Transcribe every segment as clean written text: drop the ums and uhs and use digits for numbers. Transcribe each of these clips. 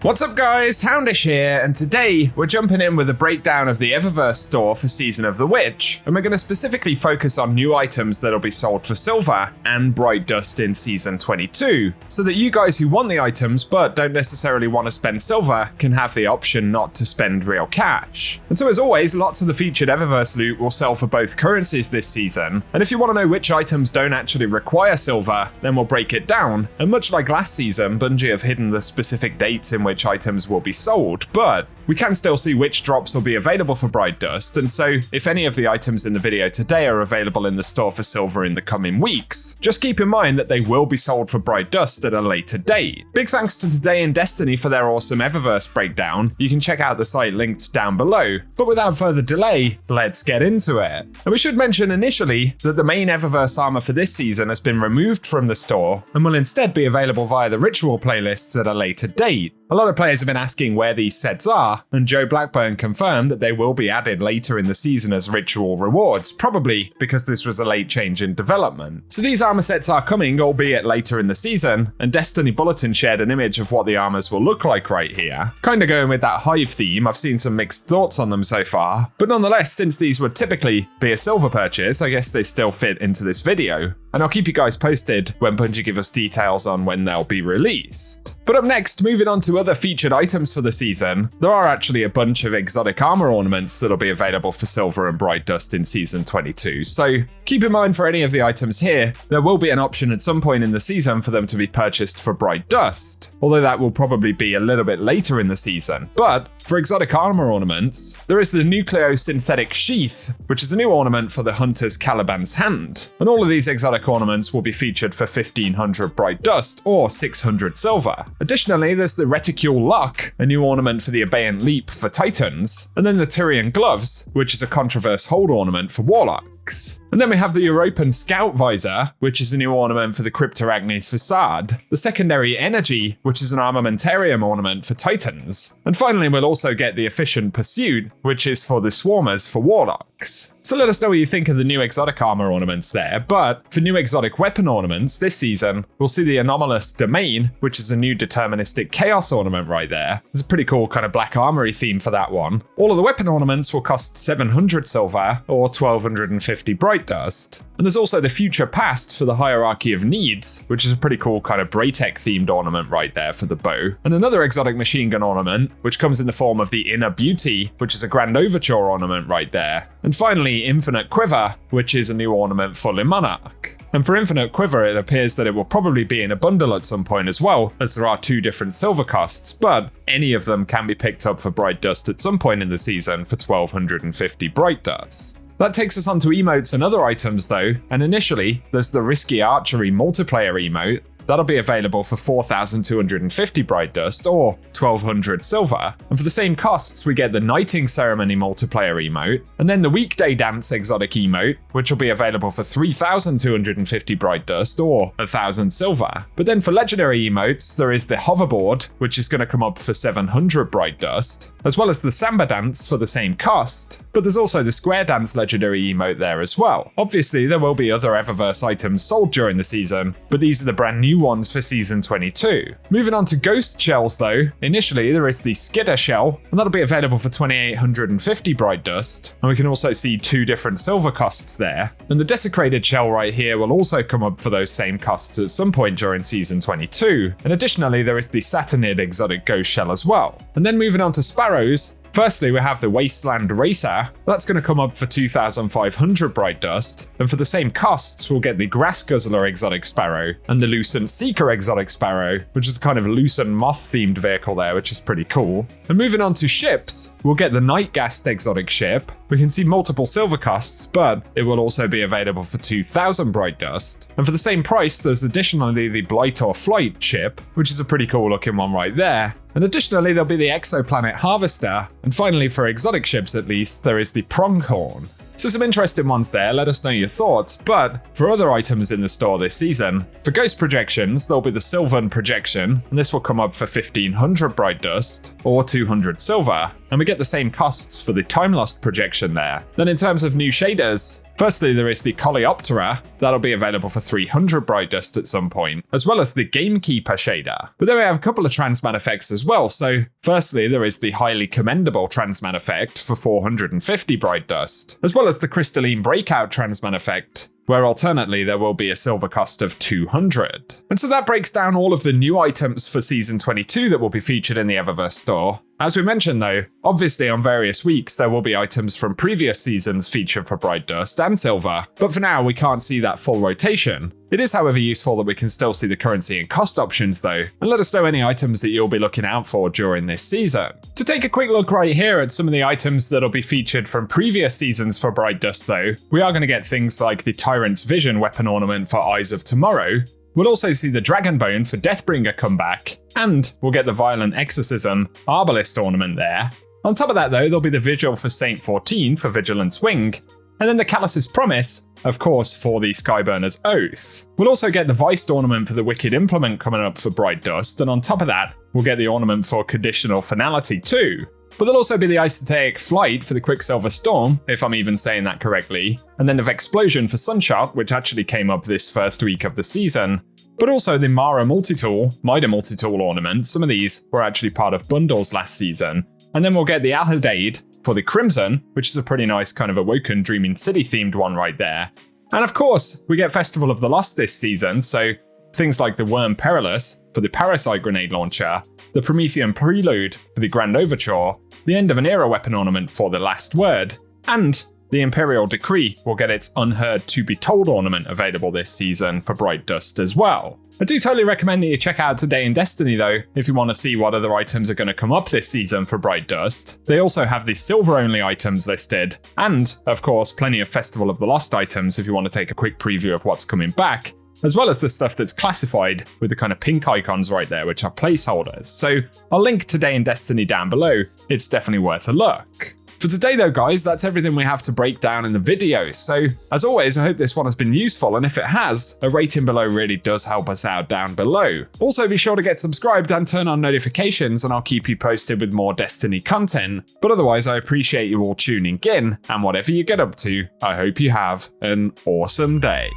What's up guys, Houndish here, and today we're jumping in with a breakdown of the Eververse store for Season of the Witch, and we're going to specifically focus on new items that'll be sold for silver and bright dust in Season 22, so that you guys who want the items but don't necessarily want to spend silver can have the option not to spend real cash. And so as always, lots of the featured Eververse loot will sell for both currencies this season, and if you want to know which items don't actually require silver, then we'll break it down. And much like last season, Bungie have hidden the specific dates in which items will be sold, but we can still see which drops will be available for bright dust, and so if any of the items in the video today are available in the store for silver in the coming weeks, just keep in mind that they will be sold for bright dust at a later date. Big thanks to Today in Destiny for their awesome Eververse breakdown. You can check out the site linked down below, but without further delay, let's get into it. And we should mention initially that the main Eververse armor for this season has been removed from the store and will instead be available via the ritual playlists at a later date. A lot of players have been asking where these sets are, and Joe Blackburn confirmed that they will be added later in the season as ritual rewards, probably because this was a late change in development. So these armor sets are coming, albeit later in the season, and Destiny Bulletin shared an image of what the armors will look like right here. Kinda going with that hive theme, I've seen some mixed thoughts on them so far, but nonetheless, since these would typically be a silver purchase, I guess they still fit into this video. And I'll keep you guys posted when Bungie give us details on when they'll be released. But up next, moving on to other featured items for the season, there are actually a bunch of exotic armor ornaments that'll be available for silver and bright dust in Season 22. So keep in mind for any of the items here, there will be an option at some point in the season for them to be purchased for bright dust, although that will probably be a little bit later in the season. But for exotic armor ornaments, there is the Nucleosynthetic Sheath, which is a new ornament for the Hunter's Caliban's Hand. And all of these exotic ornaments will be featured for 1500 bright dust or 600 silver. Additionally, there's the Reticule Lock, a new ornament for the Abeyant Leap for Titans, and then the Tyrian Gloves, which is a Controverse Hold ornament for Warlocks. And then we have the European Scout Visor, which is a new ornament for the Cryptorachnes Facade, the Secondary Energy, which is an Armamentarium ornament for Titans, and finally we'll also get the Efficient Pursuit, which is for the Swarmers for Warlocks. So let us know what you think of the new exotic armor ornaments there, but for new exotic weapon ornaments this season, we'll see the Anomalous Domain, which is a new deterministic chaos ornament right there. There's a pretty cool kind of black armory theme for that one. All of the weapon ornaments will cost 700 silver or 1250 bright dust. And there's also the Future Past for the Hierarchy of Needs, which is a pretty cool kind of Braytech themed ornament right there for the bow. And another exotic machine gun ornament, which comes in the form of the Inner Beauty, which is a Grand Overture ornament right there. And finally, Infinite Quiver, which is a new ornament for Le Monarch. And for Infinite Quiver, it appears that it will probably be in a bundle at some point as well, as there are two different silver costs, but any of them can be picked up for bright dust at some point in the season for 1250 bright dust. That takes us on to emotes and other items though, and initially, there's the Risky Archery multiplayer emote. That'll be available for 4,250 bright dust or 1,200 silver. And for the same costs, we get the Knighting Ceremony multiplayer emote, and then the Weekday Dance exotic emote, which will be available for 3,250 bright dust or 1,000 silver. But then for legendary emotes, there is the Hoverboard, which is going to come up for 700 bright dust, as well as the Samba Dance for the same cost. But there's also the Square Dance legendary emote there as well. Obviously, there will be other Eververse items sold during the season, but these are the brand new ones for Season 22. Moving on to Ghost Shells though, initially there is the Skidder Shell, and that'll be available for 2,850 bright dust, and we can also see two different silver costs there. And the Desecrated Shell right here will also come up for those same costs at some point during Season 22, and additionally there is the Saturnid exotic Ghost Shell as well. And then moving on to Sparrows, firstly, we have the Wasteland Racer. That's going to come up for 2,500 bright dust, and for the same costs, we'll get the Grass Guzzler exotic Sparrow and the Lucent Seeker exotic Sparrow, which is kind of a Lucent Moth-themed vehicle there, which is pretty cool. And moving on to ships, we'll get the Nightgast exotic ship. We can see multiple silver costs, but it will also be available for 2,000 bright dust. And for the same price, there's additionally the Blight or Flight ship, which is a pretty cool looking one right there. And additionally, there'll be the Exoplanet Harvester. And finally, for exotic ships at least, there is the Pronghorn. So some interesting ones there, let us know your thoughts. But for other items in the store this season, for Ghost Projections, there'll be the Sylvan Projection, and this will come up for 1,500 bright dust, or 200 silver. And we get the same costs for the Time Lost Projection there. Then in terms of new shaders, Firstly, there is the Coleoptera, that'll be available for 300 Bright Dust at some point, as well as the Gamekeeper shader. But then we have a couple of Transmat effects as well, so firstly there is the highly commendable Transmat effect for 450 Bright Dust, as well as the Crystalline Breakout Transmat effect, where alternately there will be a silver cost of 200. And so that breaks down all of the new items for Season 22 that will be featured in the Eververse store. As we mentioned though, obviously on various weeks there will be items from previous seasons featured for Bright Dust and Silver, but for now we can't see that full rotation. It is however useful that we can still see the currency and cost options though, and let us know any items that you'll be looking out for during this season. To take a quick look right here at some of the items that'll be featured from previous seasons for Bright Dust though, we are going to get things like the Tyrant's Vision weapon ornament for Eyes of Tomorrow. We'll also see the Dragon Bone for Deathbringer come back, and we'll get the Violent Exorcism Arbalist ornament there. On top of that though, there'll be the Vigil for Saint 14 for Vigilance Wing, and then the Callus's Promise, of course, for the Skyburner's Oath. We'll also get the Vice ornament for the Wicked Implement coming up for Bright Dust, and on top of that, we'll get the ornament for Conditional Finality too. But there'll also be the Esoteric Flight for the Quicksilver Storm, if I'm even saying that correctly, and then the Vexplosion for Sunshot, which actually came up this first week of the season, but also the Mida Multitool ornament. Some of these were actually part of bundles last season. And then we'll get the Alhidade for the Crimson, which is a pretty nice kind of Awoken Dreaming City themed one right there. And of course, we get Festival of the Lost this season, so things like the Worm Perilous for the Parasite Grenade Launcher, the Promethean Prelude for the Grand Overture, the End of an Era weapon ornament for the Last Word, and the Imperial Decree will get its Unheard to Be Told ornament available this season for Bright Dust as well. I do totally recommend that you check out Today in Destiny though, if you want to see what other items are going to come up this season for Bright Dust. They also have the silver only items listed, and of course plenty of Festival of the Lost items if you want to take a quick preview of what's coming back, as well as the stuff that's classified with the kind of pink icons right there, which are placeholders. So I'll link Today in Destiny down below, it's definitely worth a look. For today though guys, that's everything we have to break down in the video, so as always I hope this one has been useful, and if it has, a rating below really does help us out down below. Also be sure to get subscribed and turn on notifications, and I'll keep you posted with more Destiny content, but otherwise I appreciate you all tuning in, and whatever you get up to, I hope you have an awesome day.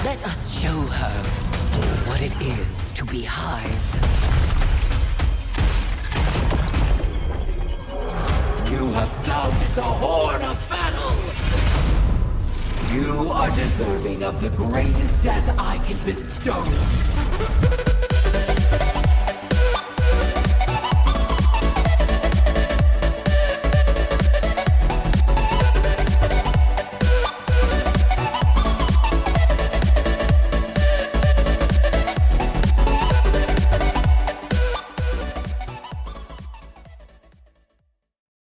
Let us show her what it is to be Hive. You have sounded the horn of battle! You are deserving of the greatest death I can bestow!